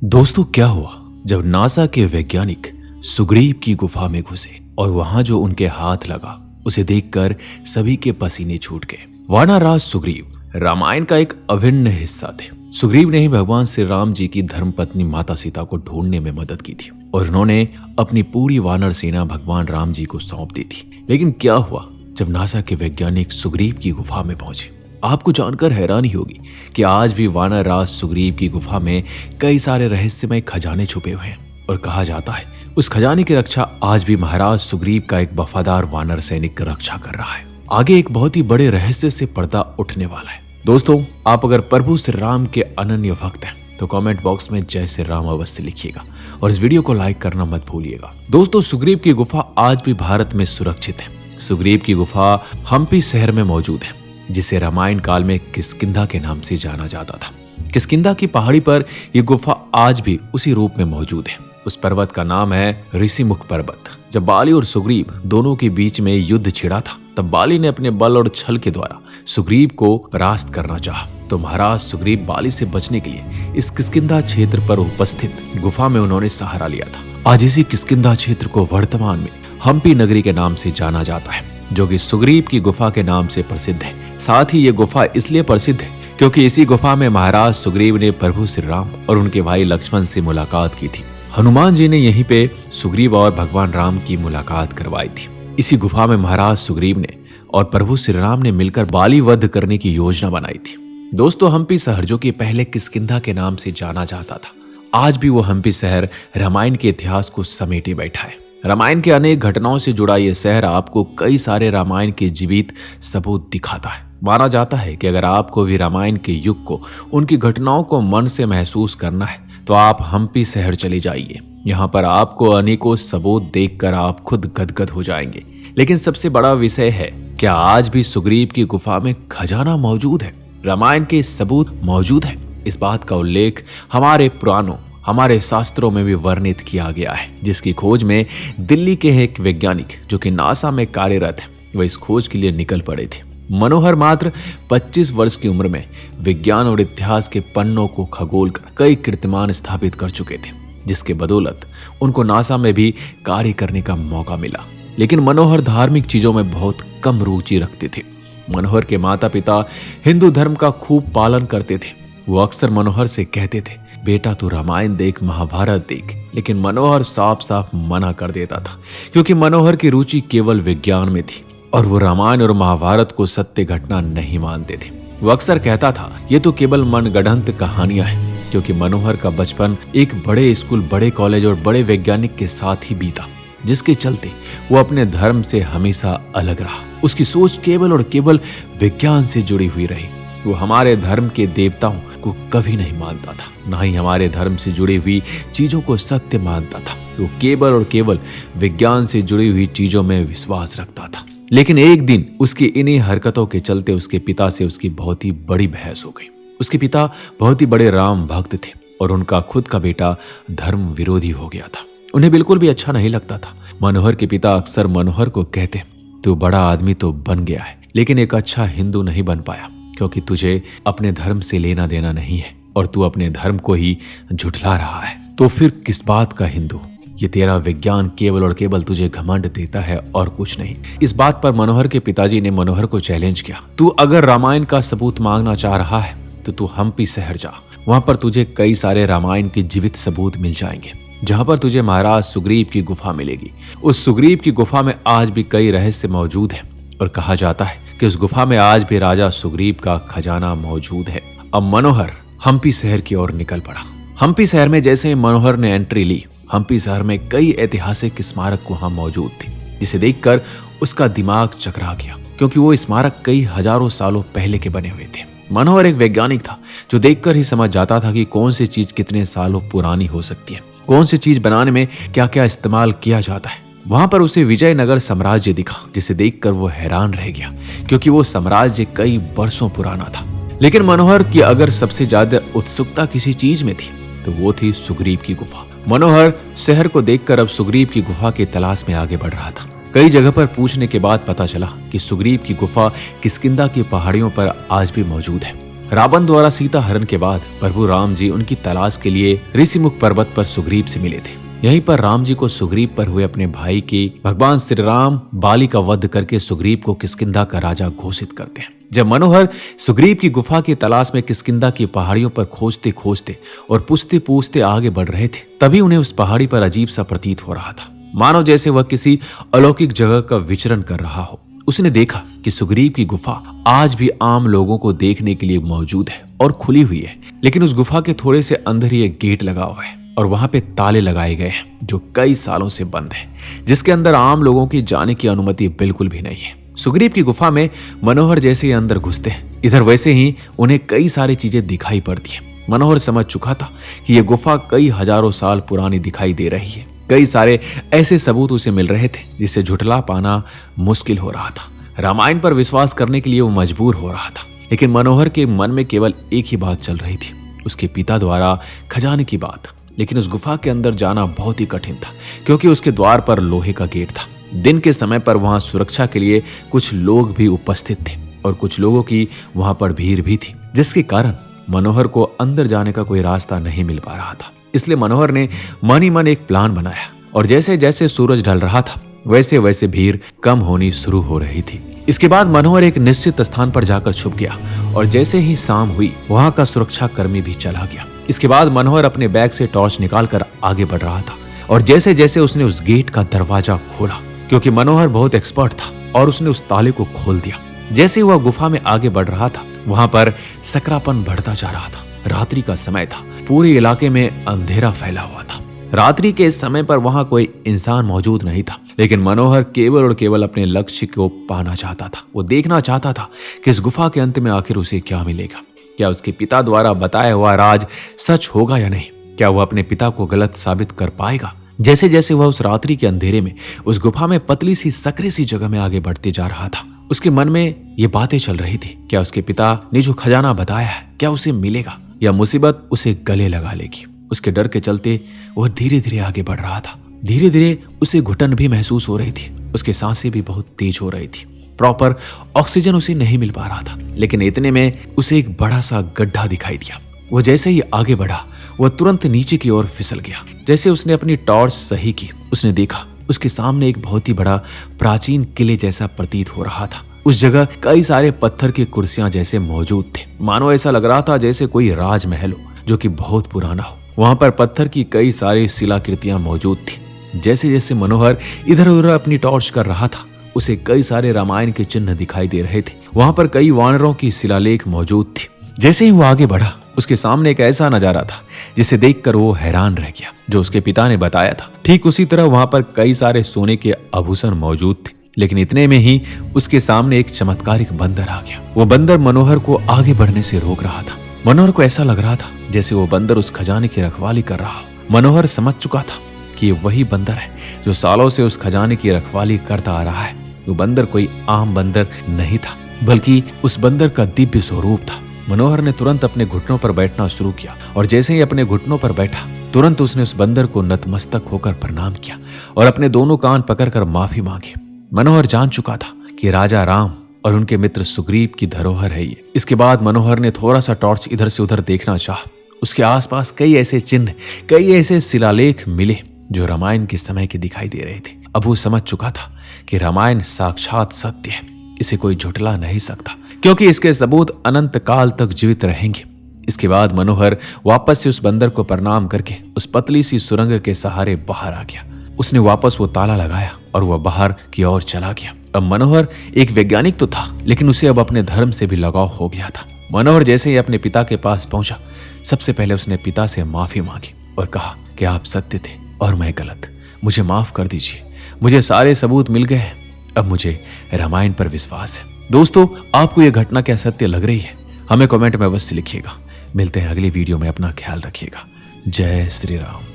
दोस्तों, क्या हुआ जब नासा के वैज्ञानिक सुग्रीव की गुफा में घुसे और वहां जो उनके हाथ लगा उसे देखकर सभी के पसीने छूट गए। वानरराज सुग्रीव रामायण का एक अभिन्न हिस्सा थे। सुग्रीव ने ही भगवान श्री राम जी की धर्मपत्नी माता सीता को ढूंढने में मदद की थी और उन्होंने अपनी पूरी वानर सेना भगवान राम जी को सौंप दी थी। लेकिन क्या हुआ जब नासा के वैज्ञानिक सुग्रीव की गुफा में पहुंचे? आपको जानकर हैरानी होगी कि आज भी वानरराज सुग्रीव की गुफा में कई सारे रहस्यमय खजाने छुपे हुए हैं और कहा जाता है उस खजाने की रक्षा आज भी महाराज सुग्रीव का एक वफादार वानर सैनिक रक्षा कर रहा है। आगे एक बहुत ही बड़े रहस्य से पर्दा उठने वाला है। दोस्तों, आप अगर प्रभु श्री राम के अनन्य भक्त हैं तो कमेंट बॉक्स में जय श्री राम अवश्य लिखिएगा और इस वीडियो को लाइक करना मत भूलिएगा। दोस्तों, सुग्रीव की गुफा आज भी भारत में सुरक्षित है। सुग्रीव की गुफा हम्पी शहर में मौजूद है, जिसे रामायण काल में किष्किंधा के नाम से जाना जाता था। किष्किंधा की पहाड़ी पर यह गुफा आज भी उसी रूप में मौजूद है। उस पर्वत का नाम है ऋषिमुख पर्वत। जब बाली और सुग्रीव दोनों के बीच में युद्ध छिड़ा था, तब बाली ने अपने बल और छल के द्वारा सुग्रीव को परास्त करना चाहा, तो महाराज सुग्रीव बाली से बचने के लिए इस किष्किंधा क्षेत्र पर उपस्थित गुफा में उन्होंने सहारा लिया था। आज इसी किष्किंधा क्षेत्र को वर्तमान में हम्पी नगरी के नाम से जाना जाता है, जो कि सुग्रीव की गुफा के नाम से प्रसिद्ध है। साथ ही ये गुफा इसलिए प्रसिद्ध है क्योंकि इसी गुफा में महाराज सुग्रीव ने प्रभु श्री राम और उनके भाई लक्ष्मण से मुलाकात की थी। हनुमान जी ने यहीं पे सुग्रीव और भगवान राम की मुलाकात करवाई थी। इसी गुफा में महाराज सुग्रीव ने और प्रभु श्री राम ने मिलकर बाली वध करने की योजना बनाई थी। दोस्तों, हम्पी शहर जो कि पहले किष्किंधा के नाम से जाना जाता था, आज भी वो हम्पी शहर रामायण के इतिहास को समेटे बैठा है। रामायण के अनेक घटनाओं से जुड़ा यह शहर आपको कई सारे रामायण के जीवित सबूत दिखाता है। माना जाता है कि अगर आपको भी रामायण के युग को, उनकी घटनाओं को मन से महसूस करना है तो आप हम्पी शहर चले जाइए। यहाँ पर आपको अनेकों सबूत देखकर आप खुद गदगद हो जाएंगे। लेकिन सबसे बड़ा विषय है, क्या आज भी सुग्रीव की गुफा में खजाना मौजूद है? रामायण के सबूत मौजूद है? इस बात का उल्लेख हमारे पुराणों, हमारे शास्त्रों में भी वर्णित किया गया है, जिसकी खोज में दिल्ली के एक वैज्ञानिक जो कि नासा में कार्यरत है, वह इस खोज के लिए निकल पड़े थे। मनोहर मात्र 25 वर्ष की उम्र में विज्ञान और इतिहास के पन्नों को खगोल कर कई कीर्तिमान स्थापित कर चुके थे, जिसके बदौलत उनको नासा में भी कार्य करने का मौका मिला। लेकिन मनोहर धार्मिक चीजों में बहुत कम रुचि रखते थे। मनोहर के माता पिता हिंदू धर्म का खूब पालन करते थे। वो अक्सर मनोहर से कहते थे, बेटा तू रामायण देख, महाभारत देख। लेकिन मनोहर साफ साफ मना कर देता था, क्योंकि मनोहर की रुचि केवल विज्ञान में थी और वो रामायण और महाभारत को सत्य घटना नहीं मानते थे। वो अक्सर कहता था, ये तो केवल मनगढ़ंत कहानियां हैं, क्योंकि मनोहर का बचपन एक बड़े स्कूल, बड़े कॉलेज और बड़े वैज्ञानिक के साथ ही बीता, जिसके चलते वो अपने धर्म से हमेशा अलग रहा। उसकी सोच केवल और केवल विज्ञान से जुड़ी हुई रही। वो हमारे धर्म के देवताओं को कभी नहीं मानता था, ना ही हमारे धर्म से जुड़ी हुई चीजों को सत्य मानता था। वो केवल और केवल विज्ञान से जुड़ी हुई चीजों में विश्वास रखता था। लेकिन एक दिन उसकी इन्हीं हरकतों के चलते उसके पिता से उसकी बहुत ही बड़ी बहस हो गई। उसके पिता बहुत ही बड़े राम भक्त थे और उनका खुद का बेटा धर्म विरोधी हो गया था। उन्हें बिल्कुल भी अच्छा नहीं लगता था। मनोहर के पिता अक्सर मनोहर को कहते, तू बड़ा आदमी तो बन गया है, लेकिन एक अच्छा हिंदू नहीं बन पाया, क्योंकि तुझे अपने धर्म से लेना देना नहीं है और तू अपने धर्म को ही झुठला रहा है। तो फिर किस बात का हिंदू? ये तेरा विज्ञान केवल और केवल तुझे घमंड देता है और कुछ नहीं। इस बात पर मनोहर के पिताजी ने मनोहर को चैलेंज किया, तू अगर रामायण का सबूत मांगना चाह रहा है तो तू हम्पी शहर जा। वहां पर तुझे कई सारे रामायण के जीवित सबूत मिल जाएंगे, जहां पर तुझे महाराज सुग्रीव की गुफा मिलेगी। उस सुग्रीव की गुफा में आज भी कई रहस्य मौजूद है और कहा जाता है कि उस गुफा में आज भी राजा सुग्रीव का खजाना मौजूद है। अब मनोहर हम्पी शहर की ओर निकल पड़ा। हम्पी शहर में जैसे ही मनोहर ने एंट्री ली, हम्पी शहर में कई ऐतिहासिक स्मारक वहां मौजूद थे, जिसे देखकर उसका दिमाग चकरा गया, क्योंकि वो स्मारक कई हजारों सालों पहले के बने हुए थे। मनोहर एक वैज्ञानिक था जो देखकर ही समझ जाता था कि कौन सी चीज कितने सालों पुरानी हो सकती है, कौन सी चीज बनाने में क्या क्या इस्तेमाल किया जाता है। वहां पर उसे विजयनगर साम्राज्य दिखा, जिसे देखकर वो हैरान रह गया, क्योंकि वो साम्राज्य कई वर्षों पुराना था। लेकिन मनोहर की अगर सबसे ज्यादा उत्सुकता किसी चीज में थी तो वो थी सुग्रीव की गुफा। मनोहर शहर को देखकर अब सुग्रीव की गुफा की तलाश में आगे बढ़ रहा था। कई जगह पर पूछने के बाद पता चला कि सुग्रीव की गुफा किष्किंधा की पहाड़ियों पर आज भी मौजूद है। रावण द्वारा सीता हरण के बाद प्रभु राम जी उनकी तलाश के लिए ऋषिमुख पर्वत पर सुग्रीव से मिले थे। यहीं पर राम जी को सुग्रीव पर हुए अपने भाई के भगवान श्री राम बाली का वध करके सुग्रीव को किष्किंधा का राजा घोषित करते हैं। जब मनोहर सुग्रीव की गुफा की तलाश में किष्किंधा की पहाड़ियों पर खोजते खोजते और पूछते पूछते आगे बढ़ रहे थे, तभी उन्हें उस पहाड़ी पर अजीब सा प्रतीत हो रहा था, मानो जैसे वह किसी अलौकिक जगह का विचरण कर रहा हो। उसने देखा कि सुग्रीव की गुफा आज भी आम लोगों को देखने के लिए मौजूद है और खुली हुई है, लेकिन उस गुफा के थोड़े से अंदर ही एक गेट लगा हुआ है और वहां पे ताले लगाए गए हैं जो कई सालों से बंद है, जिसके अंदर आम लोगों की जाने की अनुमति बिल्कुल भी नहीं है। सुग्रीव की गुफा में मनोहर जैसे ही अंदर घुसते हैं, इधर वैसे ही उन्हें कई सारी चीजें दिखाई पड़ती हैं। मनोहर समझ चुका था कि यह गुफा कई हजारों साल पुरानी दिखाई दे रही है। कई सारे ऐसे सबूत उसे मिल रहे थे जिसे झुठला पाना मुश्किल हो रहा था। रामायण पर विश्वास करने के लिए वो मजबूर हो रहा था, लेकिन मनोहर के मन में केवल एक ही बात चल रही थी, उसके पिता द्वारा खजाने की बात। लेकिन उस गुफा के अंदर जाना बहुत ही कठिन था, क्योंकि उसके द्वार पर लोहे का गेट था। दिन के समय पर वहां सुरक्षा के लिए कुछ लोग भी उपस्थित थे और कुछ लोगों की वहां पर भीड़ भी थी, जिसके कारण मनोहर को अंदर जाने का कोई रास्ता नहीं मिल पा रहा था। इसलिए मनोहर ने मन ही मन एक प्लान बनाया और जैसे जैसे सूरज ढल रहा था वैसे वैसे भीड़ कम होनी शुरू हो रही थी। इसके बाद मनोहर एक निश्चित स्थान पर जाकर छुप गया और जैसे ही शाम हुई वहां का सुरक्षा कर्मी भी चला गया। इसके बाद मनोहर अपने बैग से टॉर्च निकालकर आगे बढ़ रहा था और जैसे जैसे उसने उस गेट का दरवाजा खोला, क्योंकि मनोहर बहुत एक्सपर्ट था, और उसने उस ताले को खोल दिया। जैसे वह गुफा में आगे बढ़ रहा था वहां पर सकरापन बढ़ता जा रहा था। रात्रि का समय था, पूरे इलाके में अंधेरा फैला हुआ था। रात्रि के समय पर वहां कोई इंसान मौजूद नहीं था, लेकिन मनोहर केवल और केवल अपने लक्ष्य को पाना चाहता था। वो देखना चाहता था कि इस गुफा के अंत में आखिर उसे क्या मिलेगा। क्या उसके पिता द्वारा बताया हुआ राज सच होगा या नहीं? क्या वह अपने पिता को गलत साबित कर पाएगा? जैसे जैसे वह उस रात्रि के अंधेरे में उस गुफा में पतली सी सकरी सी जगह में आगे बढ़ते जा रहा था, उसके मन में ये बातें चल रही थी। क्या उसके पिता ने जो खजाना बताया है क्या उसे मिलेगा, या मुसीबत उसे गले लगा लेगी? उसके डर के चलते वह धीरे धीरे आगे बढ़ रहा था। धीरे धीरे उसे घुटन भी महसूस हो रही थी, उसकी सांसें भी बहुत तेज हो रही थी। प्रॉपर ऑक्सीजन उसे नहीं मिल पा रहा था। लेकिन इतने में उसे एक बड़ा सा गड्ढा दिखाई दिया। वो जैसे ही आगे बढ़ा वह तुरंत नीचे की ओर फिसल गया। जैसे उसने अपनी टॉर्च सही की, उसने देखा उसके सामने एक बहुत ही बड़ा प्राचीन किले जैसा प्रतीत हो रहा था। उस जगह कई सारे पत्थर की कुर्सियां जैसे मौजूद थे, मानो ऐसा लग रहा था जैसे कोई राजमहल हो जो कि बहुत पुराना हो। वहां पर पत्थर की कई सारी शिलाकृतियां मौजूद थी। जैसे जैसे मनोहर इधर उधर अपनी टॉर्च कर रहा था उसे कई सारे रामायण के चिन्ह दिखाई दे रहे थे। वहां पर कई वानरों की शिलालेख मौजूद थी। जैसे ही वो आगे बढ़ा उसके सामने एक ऐसा नजारा था जिसे देखकर वो हैरान रह गया, जो उसके पिता ने बताया था। ठीक उसी तरह वहां पर कई सारे सोने के आभूषण मौजूद थे। लेकिन इतने में ही उसके सामने एक चमत्कारिक बंदर आ गया। वो बंदर मनोहर को आगे बढ़ने से रोक रहा था। मनोहर को ऐसा लग रहा था जैसे वो बंदर उस खजाने की रखवाली कर रहा हो। मनोहर समझ चुका था कि ये वही बंदर है जो सालों से उस खजाने की रखवाली करता आ रहा है। वो बंदर कोई आम बंदर नहीं था, बल्कि उस बंदर का दिव्य स्वरूप था। मनोहर ने तुरंत अपने घुटनों पर बैठना शुरू किया और जैसे ही अपने घुटनों पर बैठा तुरंत उसने उस बंदर को नतमस्तक होकर प्रणाम किया और अपने दोनों कान पकड़कर माफी मांगी। मनोहर जान चुका था कि राजा राम और उनके मित्र सुग्रीव की धरोहर है ये। इसके बाद मनोहर ने थोड़ा सा टॉर्च इधर से उधर देखना चाहा। उसके आसपास कई ऐसे चिन्ह, कई ऐसे शिलालेख मिले जो रामायण के समय के दिखाई दे रहे थे। अब वो समझ चुका था कि रामायण साक्षात सत्य है, इसे कोई झुठला नहीं सकता, क्योंकि इसके सबूत अनंत काल तक जीवित रहेंगे। इसके बाद मनोहर वापस से उस बंदर को प्रणाम करके उस पतली सी सुरंग के सहारे बाहर आ गया। उसने वापस वो ताला लगाया और वह बाहर की ओर चला गया। अब मनोहर एक वैज्ञानिक तो था, लेकिन उसे अब अपने धर्म से भी लगाव हो गया था। मनोहर जैसे ही अपने पिता के पास पहुंचा, सबसे पहले उसने पिता से माफी मांगी और कहा कि आप सत्य थे और मैं गलत, मुझे माफ कर दीजिए, मुझे सारे सबूत मिल गए हैं, अब मुझे रामायण पर विश्वास है। दोस्तों, आपको यह घटना क्या सत्य लग रही है? हमें कमेंट में अवश्य लिखिएगा। मिलते हैं अगली वीडियो में, अपना ख्याल रखिएगा। जय श्री राम।